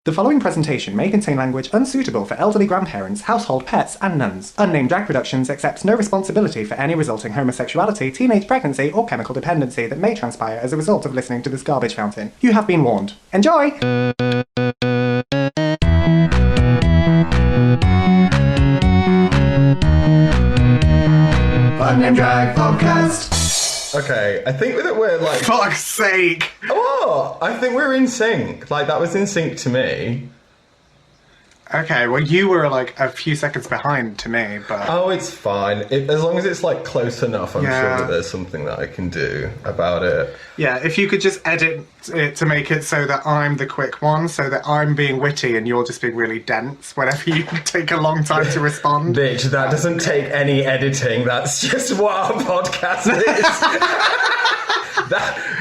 The following presentation may contain language unsuitable for elderly grandparents, household pets, and nuns. Unnamed Drag Productions accepts no responsibility for any resulting homosexuality, teenage pregnancy, or chemical dependency that may transpire as a result of listening to this garbage fountain. You have been warned. Enjoy! Unnamed Drag Podcast. Okay, I think that we're like... Fuck's sake! Oh, I think we're in sync. Like, that was in sync to me. Okay, well, you were like a few seconds behind to me, but... Oh, it's fine. As long as it's like close enough, I'm sure that there's something that I can do about it. Yeah, if you could just edit it to make it so that I'm the quick one, so that I'm being witty and you're just being really dense whenever you take a long time to respond. Bitch, that doesn't take any editing. That's just what our podcast is.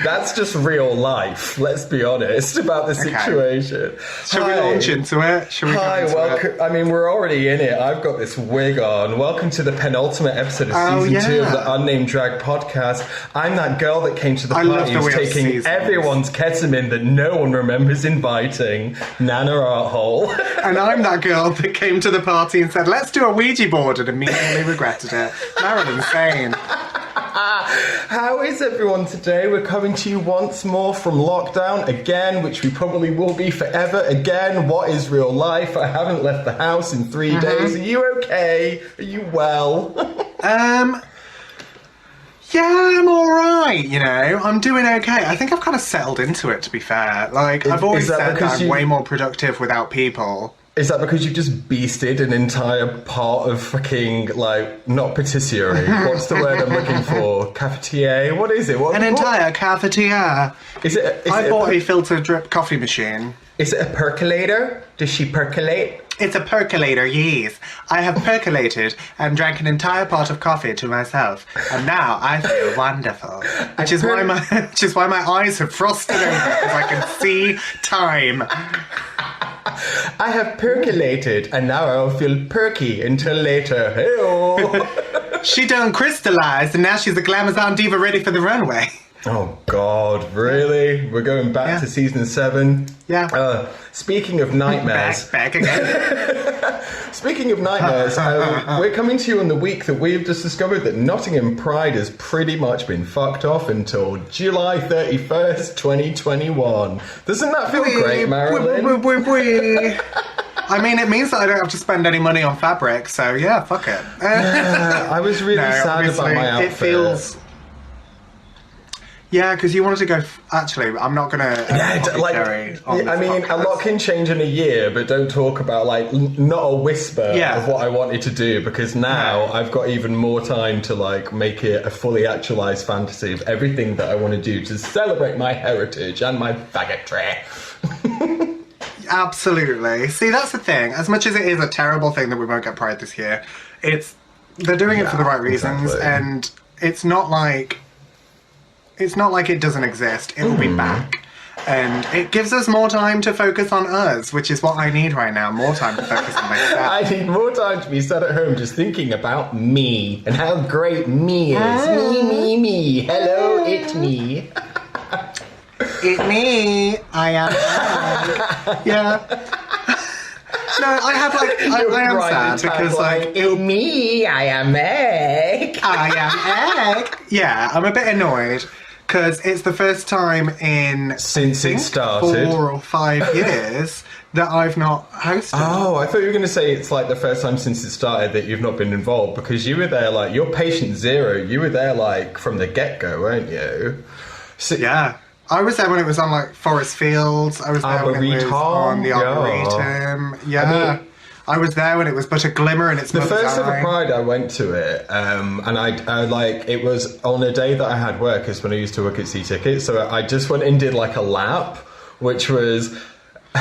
That's just real life. Let's be honest about the situation. Shall we launch into it? Hi, welcome. I mean, we're already in it. I've got this wig on. Welcome to the penultimate episode of season 2 of the Unnamed Drag Podcast. I'm that girl that came to the party who's taking everyone's ketamine that no one remembers inviting, Nana Arthole. And I'm that girl that came to the party and said, let's do a Ouija board, and immediately regretted it. Marilyn Sane. How is everyone today? We're coming to you once more from lockdown again, which we probably will be forever again. What is real life? I haven't left the house in 3 days. Are you okay? Are you well? Yeah, I'm alright, you know. I'm doing okay. I think I've kind of settled into it, to be fair. Like, I've always said that I'm way more productive without people. Is that because you've just beasted an entire pot of fucking, like, not patisserie? What's the word I'm looking for? Cafetiere? What is it? An entire cafetiere. I bought a filter drip coffee machine. Is it a percolator? Does she percolate? It's a percolator, yes. I have percolated and drank an entire pot of coffee to myself, and now I feel wonderful. Which is why my eyes have frosted over, because I can see time. I have percolated, and now I'll feel perky until later. Hey-oh. She done crystallized, and now she's a glamazon diva ready for the runway. Oh, God, really? We're going back to season 7? Yeah. Speaking of nightmares... Back again. Speaking of nightmares, we're coming to you on the week that we've just discovered that Nottingham Pride has pretty much been fucked off until July 31st, 2021. Doesn't that feel great, Marilyn? I mean, it means that I don't have to spend any money on fabric, so yeah, fuck it. I was really sad about my outfit. It feels... Yeah, because you wanted to go... Actually, I'm not going to... I mean, a lot can change in a year, but don't talk about, like, not a whisper of what I wanted to do, because now I've got even more time to, like, make it a fully actualised fantasy of everything that I want to do to celebrate my heritage and my faggotry. Absolutely. See, that's the thing. As much as it is a terrible thing that we won't get Pride this year, they're doing it for the right reasons, and it's not like it doesn't exist. It'll be back. And it gives us more time to focus on us, which is what I need right now. More time to focus on myself. I need more time to be sat at home just thinking about me and how great me is. Me. Hello, it's me. It's me. I am. Yeah. No, I have I am sad because it's me. I am egg. I am egg. Yeah, I'm a bit annoyed. Because it's the first time since it started 4 or 5 years that I've not hosted. Oh, I thought you were going to say it's like the first time since it started that you've not been involved, because you were there like, you're patient zero. You were there like from the get-go, weren't you? So, yeah. I was there when it was on like Forest Fields. I was there when it was on the Arboretum. Yeah. I mean, I was there when it was but a glimmer in its the first ever Pride I went to it, and I like, it was on a day that I had work, is when I used to work at C Tickets, so I just went and did like a lap, which was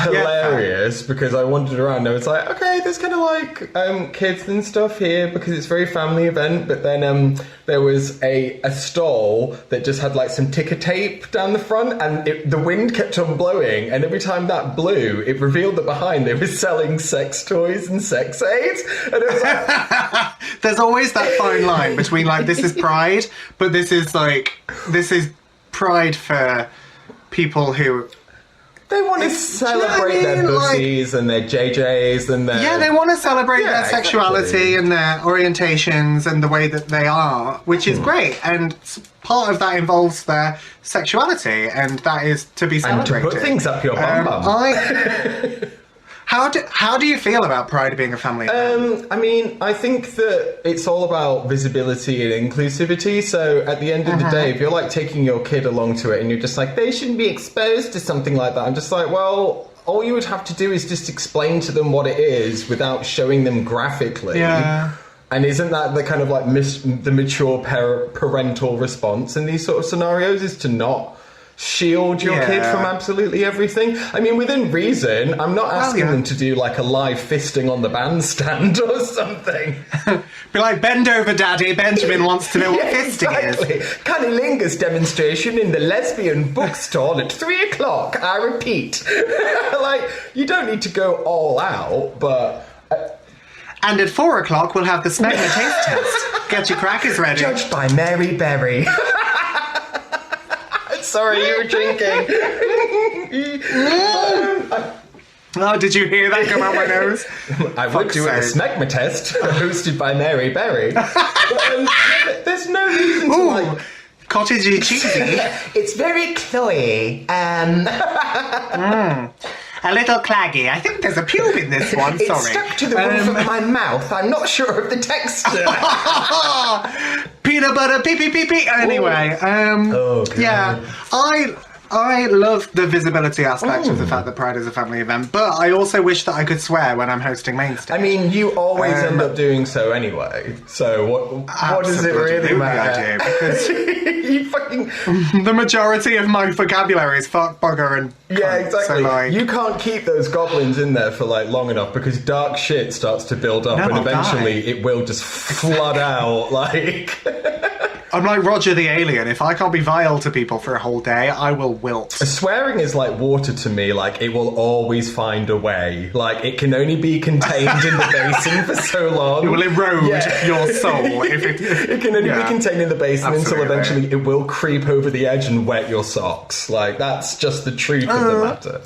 hilarious, because I wandered around and I was like, okay, there's kind of like kids and stuff here because it's a very family event, but then there was a stall that just had like some ticker tape down the front, and the wind kept on blowing, and every time that blew it revealed that behind they were selling sex toys and sex aids, and it was like there's always that fine line between like, this is Pride, but this is Pride for people who They want to celebrate their pussies and their JJs and their... Yeah, they want to celebrate their sexuality and their orientations and the way that they are, which is great. And part of that involves their sexuality, and that is to be celebrated. And to put things up your bum. How do you feel about Pride being a family event? I mean, I think that it's all about visibility and inclusivity. So at the end of the day, if you're like taking your kid along to it and you're just like, they shouldn't be exposed to something like that, I'm just like, well, all you would have to do is just explain to them what it is without showing them graphically. Yeah. And isn't that the kind of like the mature parental response in these sort of scenarios, is to not shield your kid from absolutely everything? I mean, within reason, I'm not asking them to do like a live fisting on the bandstand or something. Be like, bend over, Daddy. Benjamin wants to know what fisting is. Cunnilingus demonstration in the lesbian bookstall at 3 o'clock. I repeat. Like, you don't need to go all out, but... And at 4 o'clock, we'll have the smegma taste test. Get your crackers ready. Judged by Mary Berry. Sorry, you were drinking. Oh, did you hear that come out my nose? I would do a smegma test hosted by Mary Berry. But, there's no reason to like... Cottagey cheesy. It's very cloyy. A little claggy. I think there's a pube in this one, sorry. It's stuck to the roof of my mouth. I'm not sure of the texture. Peanut butter, pee. Anyway, yeah, I love the visibility aspect of the fact that Pride is a family event, but I also wish that I could swear when I'm hosting main stage. I mean, you always end up doing so anyway, so what does it really matter? Because you fucking... the majority of my vocabulary is fuck, bugger, and cunt, yeah, exactly. So, like... You can't keep those goblins in there for like long enough because dark shit starts to build up, and eventually it will just flood out, like... I'm like Roger the Alien. If I can't be vile to people for a whole day, I will wilt. Swearing is like water to me. Like, it will always find a way. Like, it can only be contained in the basin for so long. It will erode your soul. If it can only be contained in the basin until eventually it will creep over the edge and wet your socks. Like, that's just the truth of the matter.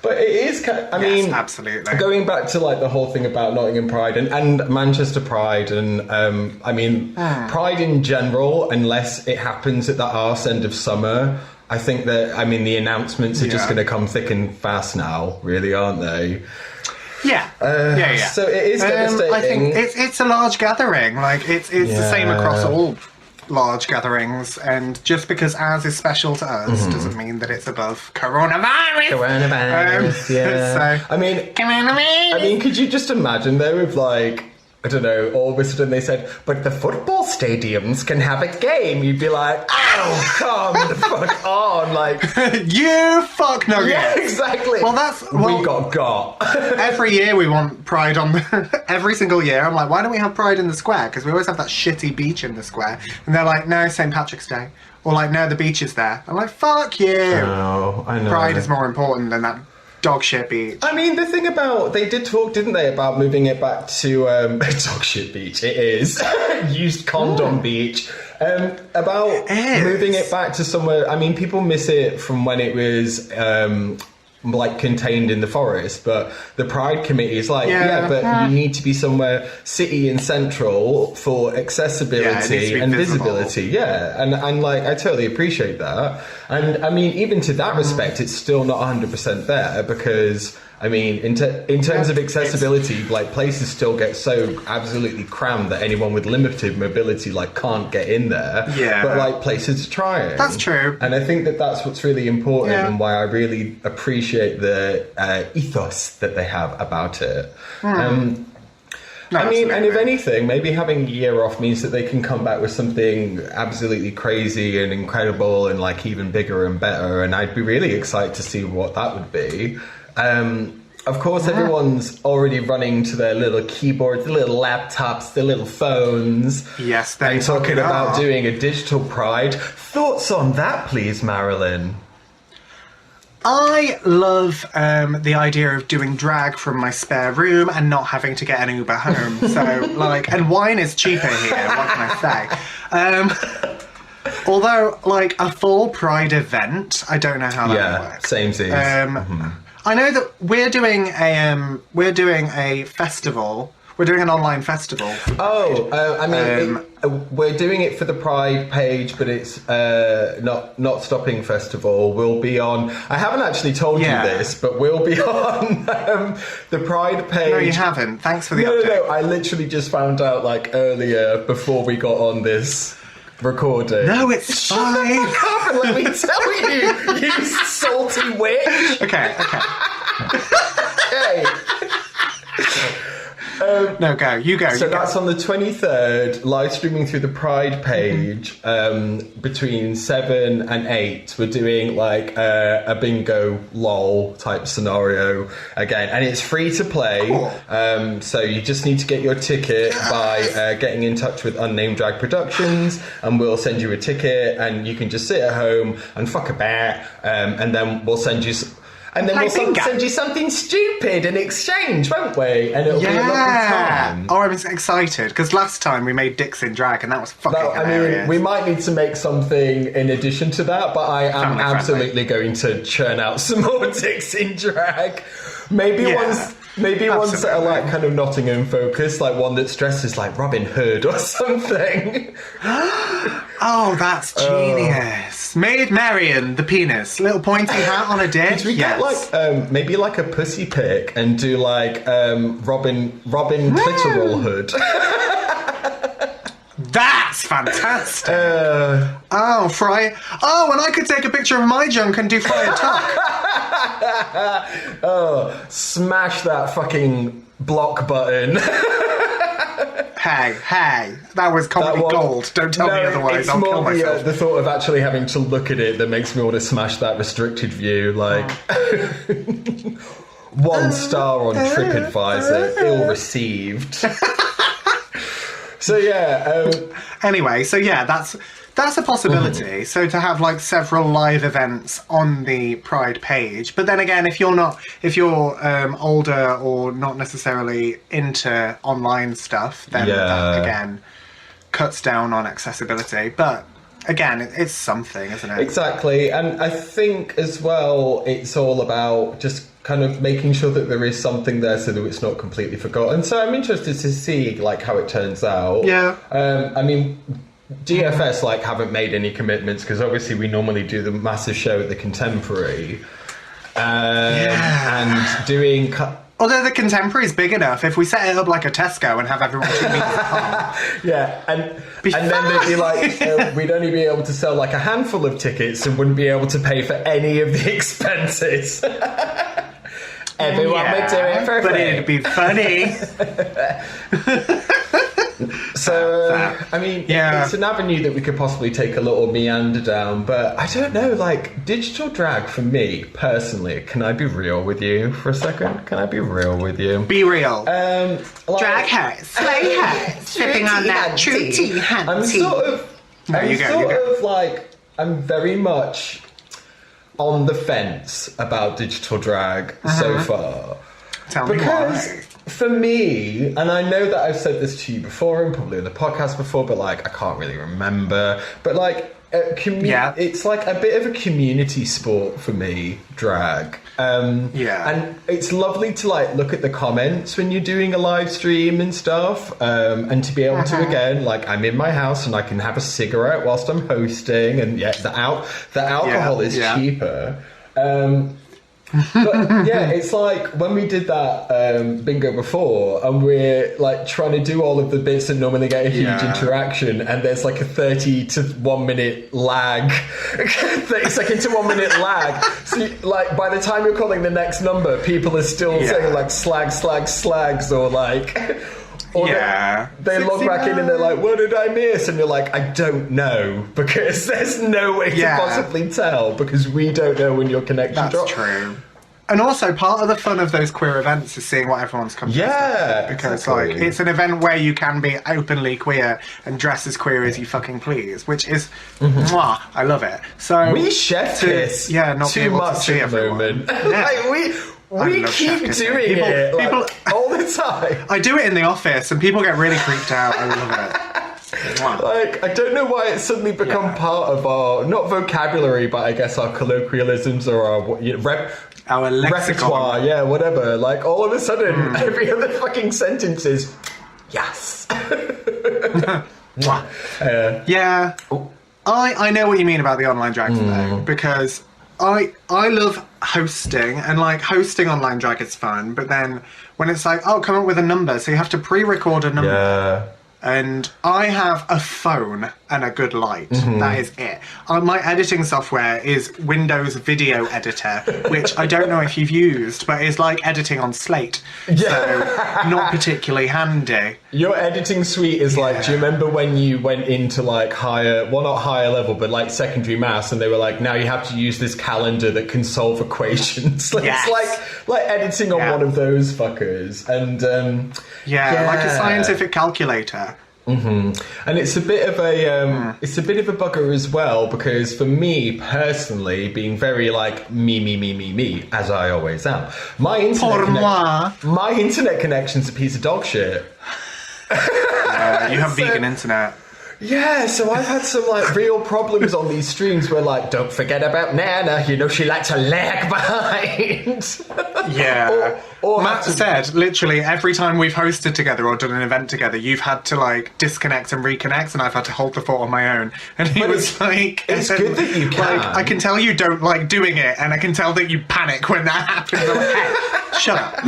But it is kind of, I mean, absolutely. Going back to like the whole thing about Nottingham Pride and Manchester Pride and I mean Pride in general, unless it happens at the arse end of summer, I think that, I mean, the announcements are just going to come thick and fast now, really, aren't they? Yeah. So it is devastating. I think it's a large gathering. Like, it's the same across all large gatherings, and just because ours is special to us doesn't mean that it's above coronavirus. Yeah. I mean, could you just imagine though if, like, I don't know, all of a sudden they said, but the football stadiums can have a game. You'd be like, oh, come the fuck on. Like, you fuck nuggets. Yeah, exactly. We got. Every year we want Pride on every single year. I'm like, why don't we have Pride in the square? Because we always have that shitty beach in the square. And they're like, no, St. Patrick's Day. Or like, no, the beach is there. I'm like, fuck you. I know. Pride is more important than that dog shit beach. I mean, the thing about, they did talk, didn't they, about moving it back to dog shit beach. It is used condom beach. About moving it back to somewhere. I mean, people miss it from when it was like contained in the forest, but the Pride Committee is like, but you need to be somewhere city and central for accessibility and visibility. And like, I totally appreciate that. And I mean, even to that respect, it's still not 100% there, because I mean, in terms of accessibility, like, places still get so absolutely crammed that anyone with limited mobility, like, can't get in there. Yeah. But, like, places are trying. That's true. And I think that that's what's really important and why I really appreciate the ethos that they have about it. I mean, and if anything, maybe having a year off means that they can come back with something absolutely crazy and incredible and, like, even bigger and better. And I'd be really excited to see what that would be. Of course, everyone's already running to their little keyboards, their little laptops, their little phones. Yes, they and talking about doing a digital Pride. Thoughts on that, please, Marilyn? I love the idea of doing drag from my spare room and not having to get an Uber home. So, like, and wine is cheaper here. What can I say? Although, like, a full Pride event, I don't know how that would work. Same thing. I know that we're doing a festival. We're doing an online festival. We're doing it for the Pride page, but it's not Stopping Festival. We'll be on. I haven't actually told you this, but we'll be on the Pride page. No, you haven't. Thanks for the update. No. I literally just found out like earlier before we got on this recording. No, it's fine. Shut the fuck up and let me tell you, you salty witch. Okay. Hey. No, go. You go. So that's on the 23rd, live streaming through the Pride page between 7 and 8. We're doing like a bingo lol type scenario again. And it's free to play. Cool. So you just need to get your ticket by getting in touch with Unnamed Drag Productions, and we'll send you a ticket and you can just sit at home and fuck a bear. And then we'll send you... And then we'll send you something stupid in exchange, won't we? And it'll be a lovely time. Oh, I'm excited, because last time we made Dicks in Drag, and that was fucking hilarious. I mean, we might need to make something in addition to that, but I am absolutely going to churn out some more Dicks in Drag. Maybe ones that are like kind of Nottingham focused, like one that's dressed as like Robin Hood or something. Oh, that's genius. Made Marion the penis, little pointy hat on a dick. Could we get like maybe like a pussy pick and do like Robin clitoral hood? That's fantastic. And I could take a picture of my junk and do fry a tuck. Smash that fucking block button. Hey, that was comedy gold. Don't tell me otherwise. I'll kill myself. The thought of actually having to look at it that makes me want to smash that restricted view. Like, 1 star on TripAdvisor, ill received. So anyway, that's a possibility. So to have like several live events on the Pride page, but then again, if you're older or not necessarily into online stuff, then that again cuts down on accessibility. But again, it's something, isn't it? Exactly, and I think as well, it's all about just kind of making sure that there is something there so that it's not completely forgotten. So I'm interested to see like how it turns out. Yeah. I mean, DFS like haven't made any commitments because obviously we normally do the massive show at the Contemporary. And doing... Although the Contemporary is big enough, if we set it up like a Tesco and have everyone 2 meters apart. Yeah, and then they'd be like, we'd only be able to sell like a handful of tickets and wouldn't be able to pay for any of the expenses. Everyone would do it for free. But it'd be funny. So, I mean, it's an avenue that we could possibly take a little meander down, but I don't know, like, digital drag for me, personally, can I be real with you for a second? Can I be real with you? Be real. Drag her, slay her, sipping on that true tea, I'm very much on the fence about digital drag so far. Tell me why. For me, and I know that I've said this to you before and probably on the podcast before, but like I can't really remember. But like, it's like a bit of a community sport for me, drag. And it's lovely to like look at the comments when you're doing a live stream and stuff, and to be able to again, like I'm in my house and I can have a cigarette whilst I'm hosting, and the alcohol is cheaper. But it's like when we did that bingo before and we're like trying to do all of the bits that normally get a huge interaction, and there's like a 30 to 1 minute lag 30 second to 1 minute lag, so like by the time you're calling the next number, people are still saying like slags or like they log back in and they're like, what did I miss? And you're like, I don't know, because there's no way to possibly tell, because we don't know when your connection drops. That's true. And also, part of the fun of those queer events is seeing what everyone's come to. Because like, it's an event where you can be openly queer and dress as queer as you fucking please, which is, mwah, I love it. So we chef kiss too much at the moment. Like, we keep doing it all the time. I do it in the office and people get really creeped out. I love it. Like, I don't know why it's suddenly become part of our, not vocabulary, but I guess our colloquialisms or our repertoire, yeah, whatever. Like, all of a sudden, every other fucking sentence is, yes. Yeah. I know what you mean about the online drag though, because I love hosting, and like hosting online drag is fun, but then when it's like, oh, come up with a number, so you have to pre-record a number. Yeah. And I have a phone and a good light. That is it. My editing software is Windows Video Editor, which I don't know if you've used, but is like editing on Slate. So not particularly handy. Your editing suite is like, do you remember when you went into like not higher level, but like secondary maths, and they were like, now you have to use this calendar that can solve equations. It's like editing on one of those fuckers. And like a scientific calculator. And it's a bit of a bugger as well, because for me personally, being very like me, as I always am, my internet connection's a piece of dog shit. You have vegan internet. Yeah, so I've had some like real problems on these streams where like, don't forget about Nana, you know she likes to lag behind. Or Matt said, literally, every time we've hosted together or done an event together, you've had to like disconnect and reconnect, and I've had to hold the fort on my own. And he was like, it's good that you can. Like, I can tell you don't like doing it, and I can tell that you panic when that happens. I'm like, hey, shut up.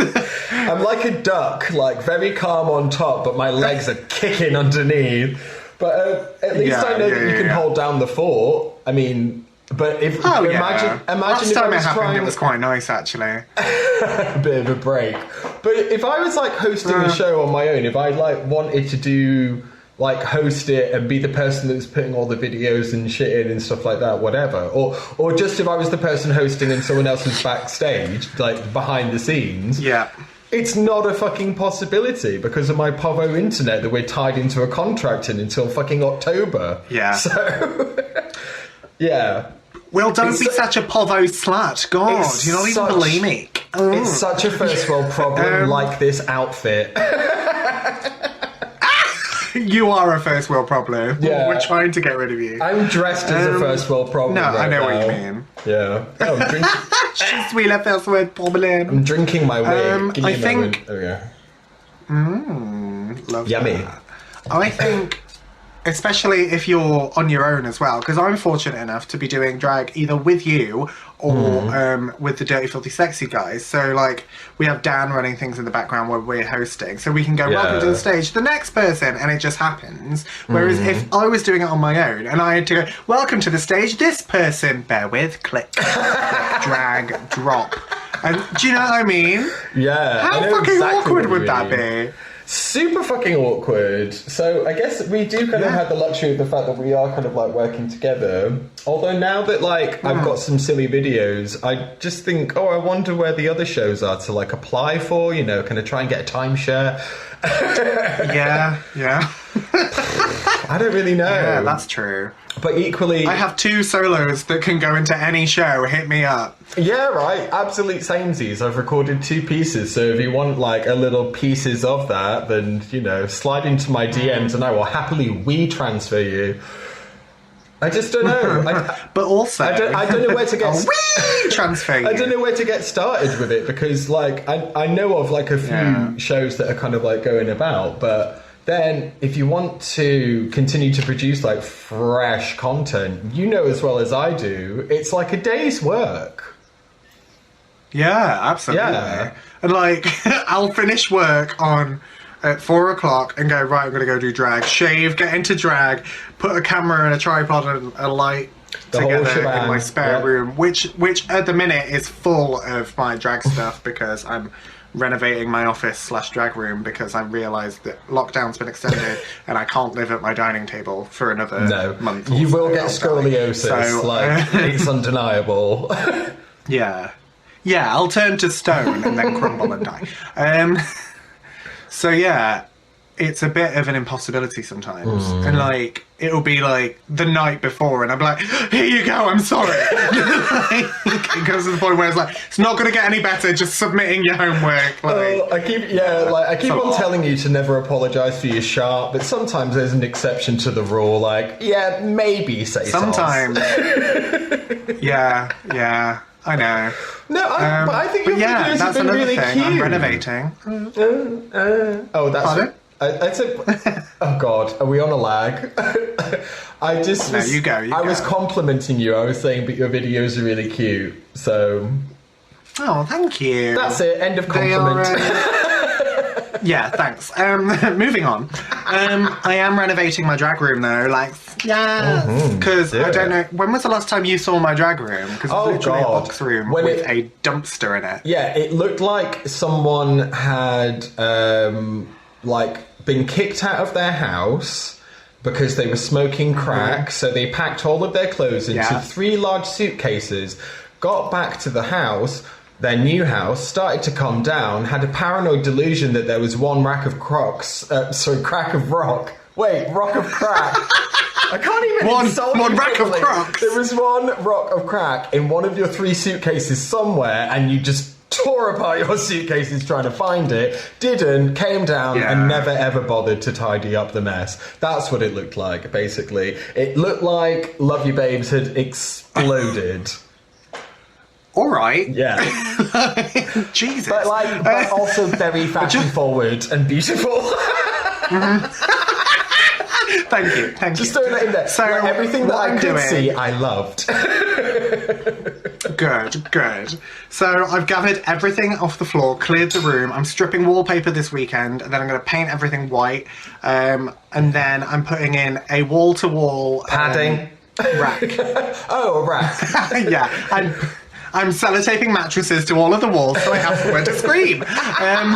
I'm like a duck, like very calm on top, but my legs are kicking underneath. But at least I know that you can hold down the fort. I mean, but if imagine last if time I was it happened, trying, it was quite nice actually. A bit of a break. But if I was like hosting a show on my own, if I like wanted to do like host it and be the person that's putting all the videos and shit in and stuff like that, whatever, or just if I was the person hosting and someone else was backstage, like behind the scenes. Yeah. It's not a fucking possibility because of my Povo internet that we're tied into a contract in until fucking October. Yeah. So, yeah. Well, don't be such a Povo slut. God, you're not even bulimic. It's such a first world problem, like this outfit. You are a first world problem. Yeah. We're trying to get rid of you. I'm dressed as a first world problem. No, I know now. what you mean. Yeah. Oh, I'm drinking. Je suis le first world problem. I'm drinking my wig. Give me I think. Love Yummy. That. I think, especially if you're on your own as well, because I'm fortunate enough to be doing drag either with you or with the Dirty Filthy Sexy guys. So like we have Dan running things in the background where we're hosting, so we can go welcome to the stage, the next person, and it just happens. Whereas if I was doing it on my own and I had to go welcome to the stage, this person, bear with, click, drag, drop. And do you know what I mean? Yeah. How fucking awkward would that be? Super fucking awkward. So I guess we do kind of have the luxury of the fact that we are kind of like working together. Although now that like I've got some silly videos, I just think, I wonder where the other shows are to like apply for, you know, kind of try and get a timeshare. Yeah. I don't really know. Yeah, that's true. But equally, I have 2 solos that can go into any show. Hit me up. Yeah, right. Absolute samesies. I've recorded 2 pieces, so if you want like a little pieces of that, then you know, slide into my DMs and I will happily transfer you. I just don't know. But also, I don't know where to get transfer you. I don't know where to get started with it because like I know of like a few shows that are kind of like going about, but then if you want to continue to produce like fresh content, you know as well as I do, it's like a day's work. Yeah, absolutely. Yeah. And like I'll finish work at 4 o'clock and go, right, I'm going to go do drag, shave, get into drag, put a camera and a tripod and a light together in my spare room, which at the minute is full of my drag stuff because I'm renovating my office / drag room because I realised that lockdown's been extended and I can't live at my dining table for another month. You will get scoliosis, it's undeniable. Yeah, I'll turn to stone and then crumble and die. So yeah, it's a bit of an impossibility sometimes. And like, it'll be like the night before and I'm like, here you go, I'm sorry. Like, it goes to the point where it's like, it's not going to get any better just submitting your homework. Like, I keep on telling you to never apologise for your sharp, but sometimes there's an exception to the rule. Like, yeah, maybe say sometimes. Yeah, I know. No, but I think your videos have been really cute. I'm renovating. That's it. Oh God, are we on a lag? You go. I was complimenting you. I was saying, but your videos are really cute. So. Oh, thank you. That's it. End of compliment. Yeah, thanks. Moving on. I am renovating my drag room though. Like, because I don't know. When was the last time you saw my drag room? Because it's literally a box room with a dumpster in it. Yeah, it looked like someone had been kicked out of their house because they were smoking crack. So they packed all of their clothes into 3 large suitcases, got back to the house. Their new house, started to calm down, had a paranoid delusion that there was one rack of crack of rock. Wait, rock of crack. I can't even insult one rack of crack. There was one rock of crack in one of your 3 suitcases somewhere, and you just tore apart your suitcases trying to find it, didn't, came down, and never ever bothered to tidy up the mess. That's what it looked like, basically. It looked like Love You Babes had exploded. All right. Yeah. Jesus. But also very fashion forward and beautiful. Thank you. Just throwing that in there. So everything that I could see, I loved. Good. So I've gathered everything off the floor, cleared the room. I'm stripping wallpaper this weekend, and then I'm going to paint everything white. And then I'm putting in a wall-to-wall padding rack. Oh, a rack. Yeah. I'm sellotaping mattresses to all of the walls so I have somewhere to scream. I'm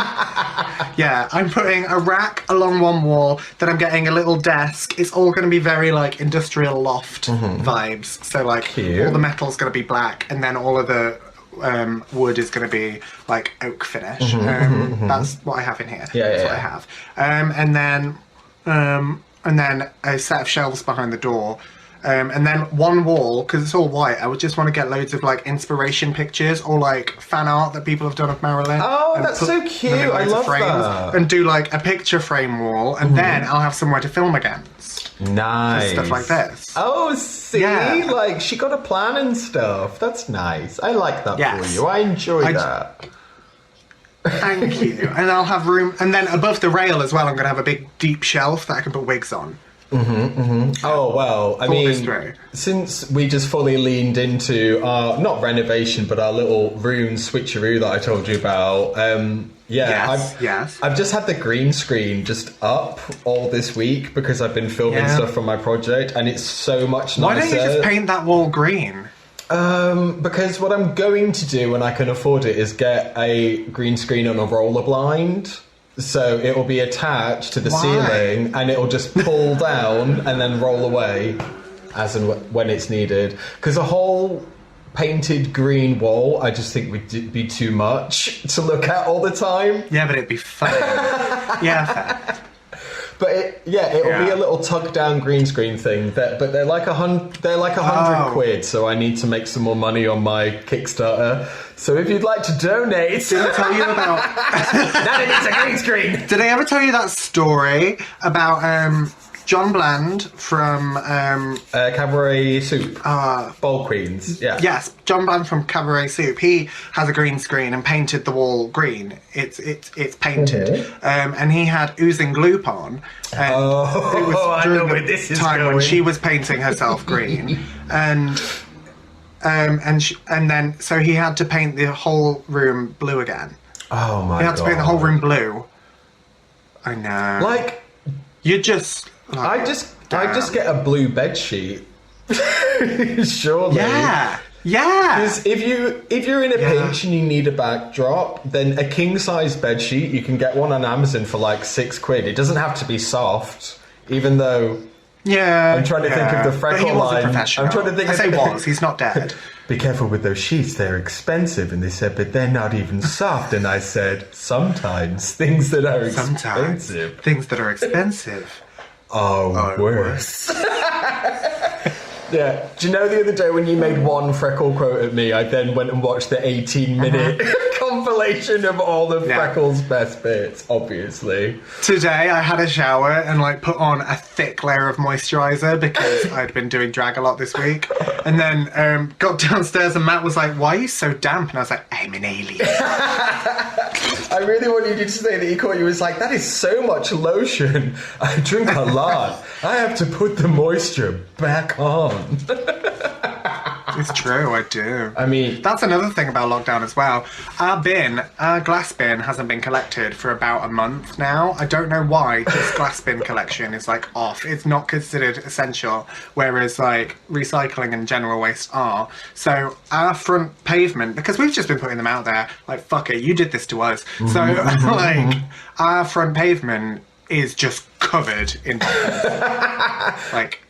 putting a rack along one wall, then I'm getting a little desk. It's all going to be very, like, industrial loft vibes. So, like, cute. All the metal's going to be black, and then all of the wood is going to be, like, oak finish. That's what I have in here. That's what I have. And then a set of shelves behind the door. And then one wall, because it's all white, I would just want to get loads of like inspiration pictures or like fan art that people have done of Marilyn. Oh, that's so cute. I love that. And do like a picture frame wall, and then I'll have somewhere to film against. Nice. Stuff like this. Oh, see? Yeah. Like, she got a plan and stuff. That's nice. I like that for you. I enjoy that. Thank you. And I'll have room, and then above the rail as well, I'm going to have a big deep shelf that I can put wigs on. Oh, well, I mean, since we just fully leaned into our, not renovation, but our little room switcheroo that I told you about, I've just had the green screen just up all this week because I've been filming stuff from my project, and it's so much nicer. Why don't you just paint that wall green? Because what I'm going to do when I can afford it is get a green screen on a roller blind. So it will be attached to the ceiling, and it will just pull down and then roll away as and when it's needed. Because a whole painted green wall, I just think would be too much to look at all the time. Yeah, but it'd be fun. Fair. But it'll be a little tuck down green screen thing. But they're like $100 quid. So I need to make some more money on my Kickstarter. So if you'd like to donate, did I tell you about? Now it needs a green screen. Did I ever tell you that story about John Bland from Cabaret Soup? Bowl Queens. Yeah. Yes, John Bland from Cabaret Soup. He has a green screen and painted the wall green. It's painted, and he had oozing gloop on. And it was during the time when she was painting herself green, and then so he had to paint the whole room blue again. Oh my god! He had to paint the whole room blue. I know. Like you just. I just get a blue bed sheet. Surely. Yeah. Because if you're in a pinch and you need a backdrop, then a king size bed sheet, you can get one on Amazon for like £6. It doesn't have to be soft, even though. Yeah. I'm trying to think of the freckle line. I'm trying to think. I say was. He's not dead. be careful with those sheets, they're expensive. And they said, but they're not even soft. And I said, sometimes things that are expensive. Things that are expensive are worse. Yeah. Do you know the other day when you made one freckle quote at me, I then went and watched the 18-minute compilation of all the freckles' best bits, obviously. Today I had a shower and like put on a thick layer of moisturiser because I'd been doing drag a lot this week. And then got downstairs and Matt was like, why are you so damp? And I was like, I'm an alien. I really wanted you to say that he caught you was like, that is so much lotion. I drink a lot. I have to put the moisture back on. It's true, I do. I mean, that's another thing about lockdown as well. Our glass bin hasn't been collected for about a month now. I don't know why this glass bin collection is like off. It's not considered essential, whereas like recycling and general waste are. So our front pavement, because we've just been putting them out there, like fuck it, you did this to us. So like our front pavement is just covered in like.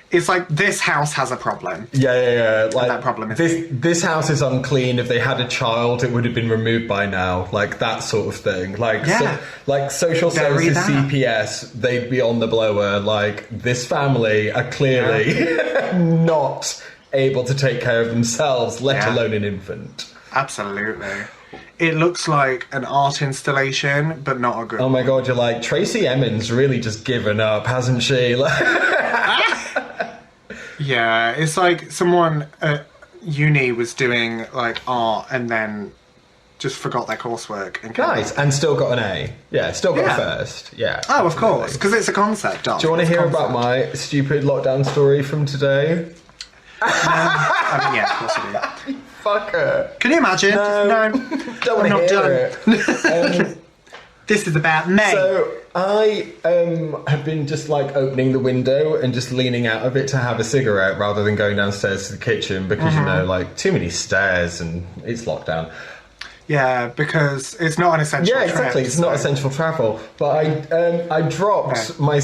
It's like, this house has a problem. Yeah. Like, and that problem is... This house is unclean. If they had a child, it would have been removed by now. Like, that sort of thing. Like, like social services, CPS, they'd be on the blower. Like, this family are clearly not able to take care of themselves, let alone an infant. Absolutely. It looks like an art installation, but not a good one. Oh my God, you're like, Tracy Emin's really just given up, hasn't she? Yeah, it's like someone at uni was doing like art and then just forgot their coursework. And still got an A. Yeah, still got a first. Yeah. Oh, of course, because it's a concept art. Do you want to hear about my stupid lockdown story from today? I mean, yeah, of course I do. Fucker. Can you imagine? No. Don't want to hear it. This is about me. So I have been just like opening the window and just leaning out of it to have a cigarette rather than going downstairs to the kitchen because, you know, like too many stairs and it's lockdown. Yeah, because it's not an essential trip. Yeah, exactly. It's not essential travel. But I dropped my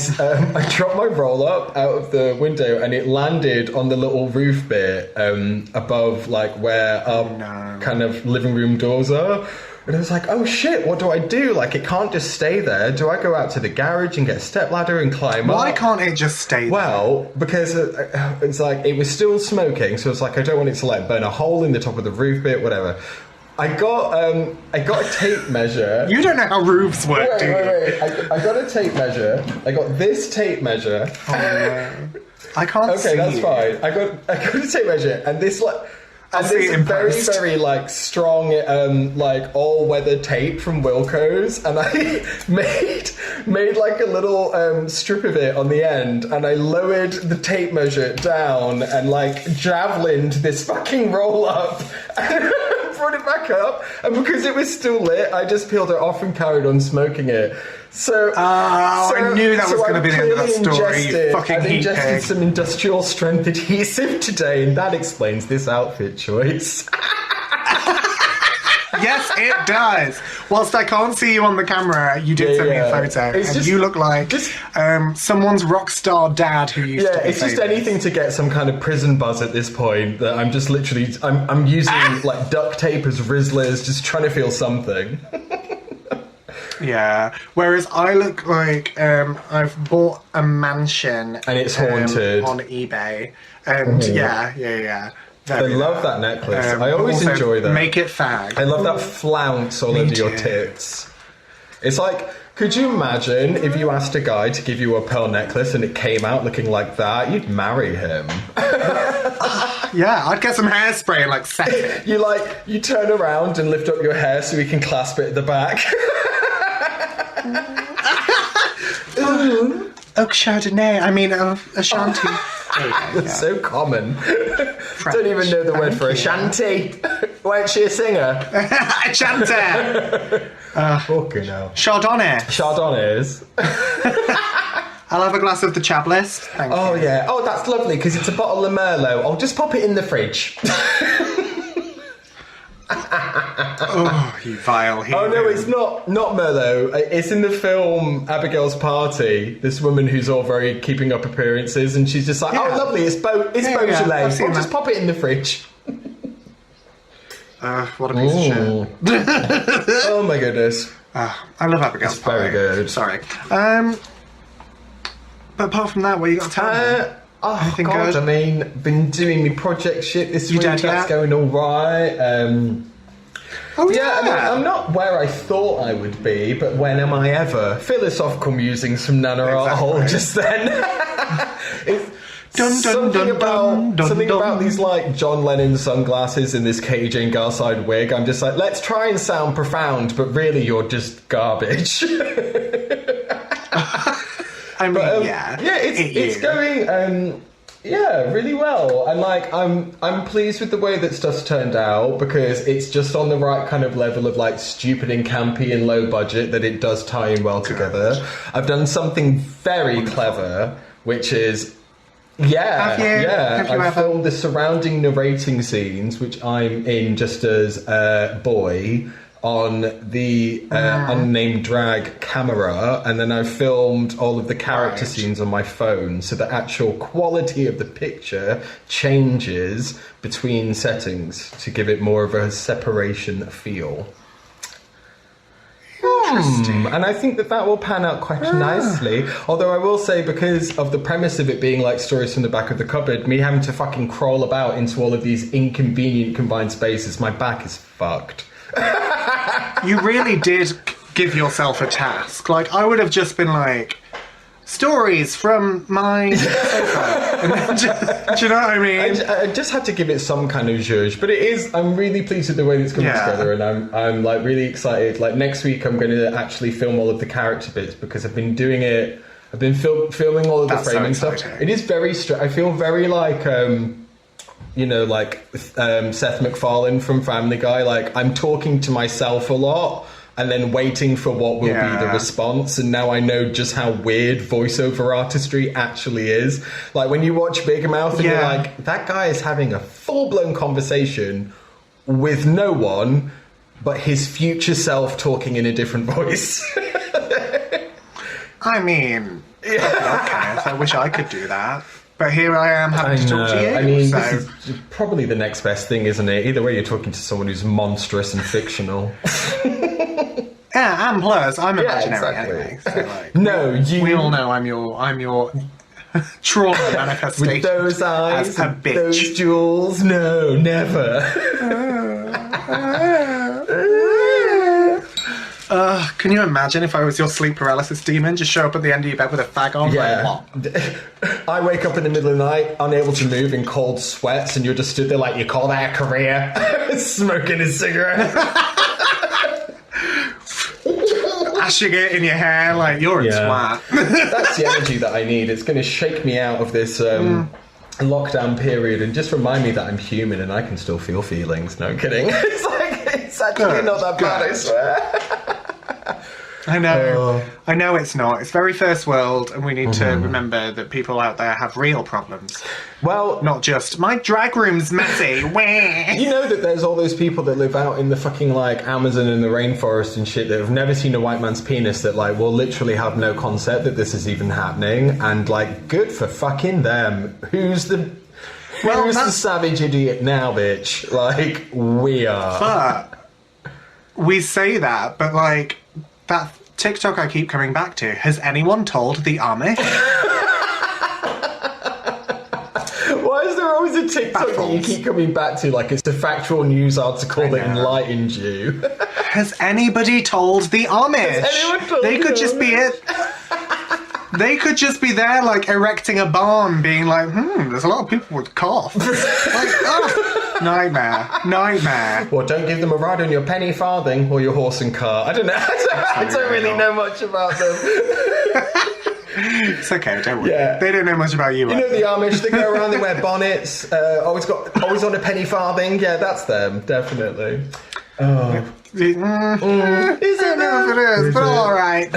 roll up out of the window and it landed on the little roof bit above like where our kind of living room doors are. And I was like, oh shit, what do I do? Like, it can't just stay there. Do I go out to the garage and get a stepladder and climb up? Why can't it just stay there? Well, because it's like, it was still smoking, so it's like, I don't want it to like burn a hole in the top of the roof bit, whatever. I got a tape measure. You don't know how roofs work, do you? Wait. I got a tape measure. I got this tape measure. Oh, no. I can't see. Okay, that's fine. I got a tape measure, and this like... And this very, very, like, strong, like, all-weather tape from Wilko's, and I made like, a little strip of it on the end, and I lowered the tape measure down and, like, javelined this fucking roll-up, and brought it back up, and because it was still lit, I just peeled it off and carried on smoking it. So, I knew that was going to be the end of that story, you fucking I've ingested pig. some industrial strength adhesive today, and that explains this outfit choice. Yes, it does. Whilst I can't see you on the camera, you did send me a photo, and you look like someone's rock star dad who used to be it's famous. just anything to get some kind of prison buzz at this point. That I'm just literally, I'm using like duct tape as Rizzlers, just trying to feel something. Yeah. Whereas I look like I've bought a mansion and it's haunted on eBay, and yeah. I love that necklace. I always enjoy that. Make it fag. I love that flounce all over your tits. It's like, could you imagine if you asked a guy to give you a pearl necklace and it came out looking like that? You'd marry him. Yeah, I'd get some hairspray and like set it. You turn around and lift up your hair so we can clasp it at the back. Oak Chardonnay. I mean, Ashanti. It's so common. Don't even know the word for Ashanti. Why ain't she a singer? Ashanti. Fucking hell. Chardonnay. Chardonnays. I'll have a glass of the Chablis. Thank you. Yeah. Oh, that's lovely because it's a bottle of Merlot. I'll just pop it in the fridge. Oh, you vile heathen. Oh no, it's not Merlot. It's in the film Abigail's Party. This woman who's all very keeping up appearances, and she's just like, "Oh, lovely, it's Beaujolais. I'll just pop it in the fridge." What a piece of shit. Oh my goodness. I love Abigail's Party. Very good. Sorry. But apart from that, what you got to tell me? Anything good? I mean, been doing my project shit this week. That's going all right. I mean, I'm not where I thought I would be, but when am I ever? Philosophical musings from Nana Art Hole just then. Something about these like John Lennon sunglasses in this Katie Jane Garside wig. I'm just like, let's try and sound profound, but really you're just garbage. I mean, it's going, really well, and like I'm pleased with the way that stuff's turned out because it's just on the right kind of level of like stupid and campy and low budget that it does tie in well together. I've done something very clever, which is I filmed the surrounding narrating scenes, which I'm in just as a boy, on the unnamed drag camera, and then I filmed all of the character scenes on my phone, so the actual quality of the picture changes between settings to give it more of a separation feel. And I think that will pan out quite nicely. Although I will say, because of the premise of it being like stories from the back of the cupboard, me having to fucking crawl about into all of these inconvenient combined spaces, my back is fucked. You really did give yourself a task. Like, I would have just been like, stories from my sofa. Do you know what I mean? I just had to give it some kind of zhuzh, but I'm really pleased with the way it's coming together, and I'm like really excited. Like next week I'm going to actually film all of the character bits because I've been doing it. I've been filming all of the framing stuff. It is very I feel very like Seth MacFarlane from Family Guy. Like I'm talking to myself a lot and then waiting for what will be the response, and now I know just how weird voiceover artistry actually is. Like when you watch Big Mouth and you're like, that guy is having a full-blown conversation with no one but his future self talking in a different voice. I mean, I wish I could do that. But here I am having to talk to you. I mean, this is probably the next best thing, isn't it? Either way, you're talking to someone who's monstrous and fictional. Yeah, and plus, I'm imaginary anyway. So, we all know I'm your trauma manifestation. With those eyes, as a bitch. Those jewels, no, never. Can you imagine if I was your sleep paralysis demon? Just show up at the end of your bed with a fag on? Yeah. I wake up in the middle of the night, unable to move, in cold sweats, and you're just stood there like, you call that a career? Smoking a cigarette. Ashing it in your hair like you're a twat. That's the energy that I need. It's going to shake me out of this lockdown period and just remind me that I'm human and I can still feel feelings. No, I'm kidding. It's actually not that bad, I swear. I know it's not. It's very first world, and we need to remember that people out there have real problems. Well, not just, my drag room's messy. You know that there's all those people that live out in the fucking, like, Amazon and the rainforest and shit that have never seen a white man's penis that, like, will literally have no concept that this is even happening, and, like, good for fucking them. Who's the savage idiot now, bitch? Like, we are. But we say that, but, like, that TikTok I keep coming back to, has anyone told the Amish? Why is there always a TikTok that you keep coming back to like it's a factual news article that enlightened you? Has anybody told the Amish? They could just be it. They could just be there, like, erecting a barn, being like, there's a lot of people with coughs. Like, nightmare. Well, don't give them a ride on your penny farthing or your horse and cart. I don't know. I don't really know much about them. It's okay, don't worry. Yeah. They don't know much about you. You know the Amish, they go around, they wear bonnets, always on a penny farthing. Yeah, that's them, definitely. Oh. Is it? I don't know if it is, but all right.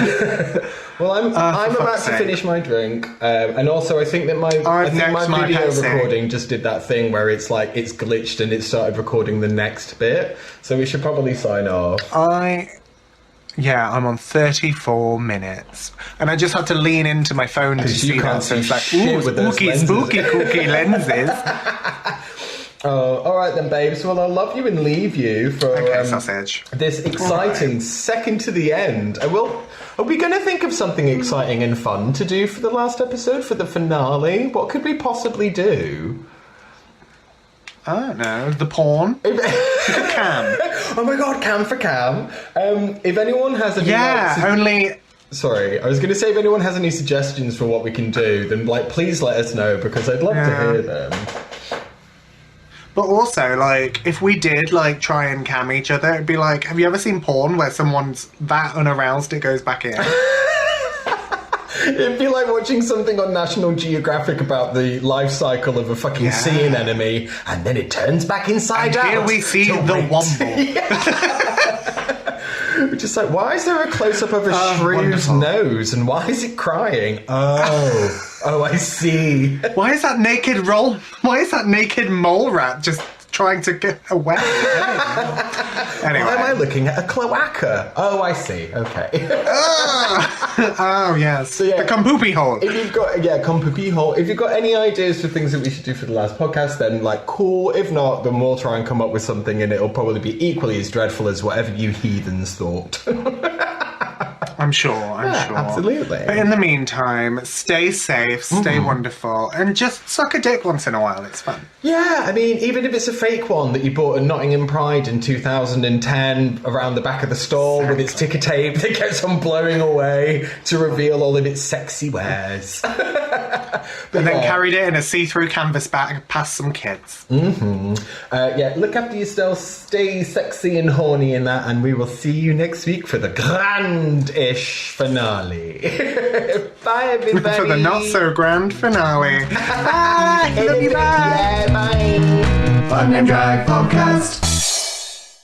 Well, I'm about to finish my drink, and also I think that my video recording just did that thing where it's like it's glitched and it started recording the next bit. So we should probably sign off. Yeah, I'm on 34 minutes. And I just had to lean into my phone to see that. So it's like, spooky cookie lenses. Oh, all right then, babes. Well, I'll love you and leave you for sausage. This exciting second to the end. Are we going to think of something exciting and fun to do for the last episode, for the finale? What could we possibly do? I don't know. The porn? Cam. Oh my god, cam for cam. If anyone has any... Sorry, I was going to say if anyone has any suggestions for what we can do, then please let us know, because I'd love to hear them. But also, if we did, try and cam each other, it'd be like, have you ever seen porn where someone's that unaroused it goes back in? It'd be like watching something on National Geographic about the life cycle of a fucking sea anemone, and then it turns back inside out. Here we see the womble. We're just like, why is there a close-up of a shrew's nose, and why is it crying? Oh, I see. Why is that naked mole rat just trying to get away? Anyway. Why am I looking at a cloaca? Oh, I see. Okay. Oh, yes. So, the compoopy hole. If you've got, compoopy hole. If you've got any ideas for things that we should do for the last podcast, then, cool. If not, then we'll try and come up with something, and it'll probably be equally as dreadful as whatever you heathens thought. I'm sure. Absolutely. But in the meantime, stay safe, stay wonderful, and just suck a dick once in a while. It's fun. Yeah, I mean, even if it's a fake one that you bought at Nottingham Pride in 2010 around the back of the stall with its ticker tape that kept on blowing away to reveal all of its sexy wares. And then carried it in a see-through canvas bag past some kids. Look after yourself, stay sexy and horny in that, and we will see you next week for the grand-ish finale. Bye, everybody. For the not-so-grand finale. Bye! Love you, bye! Yeah, bye! Fun Name Drag Podcast.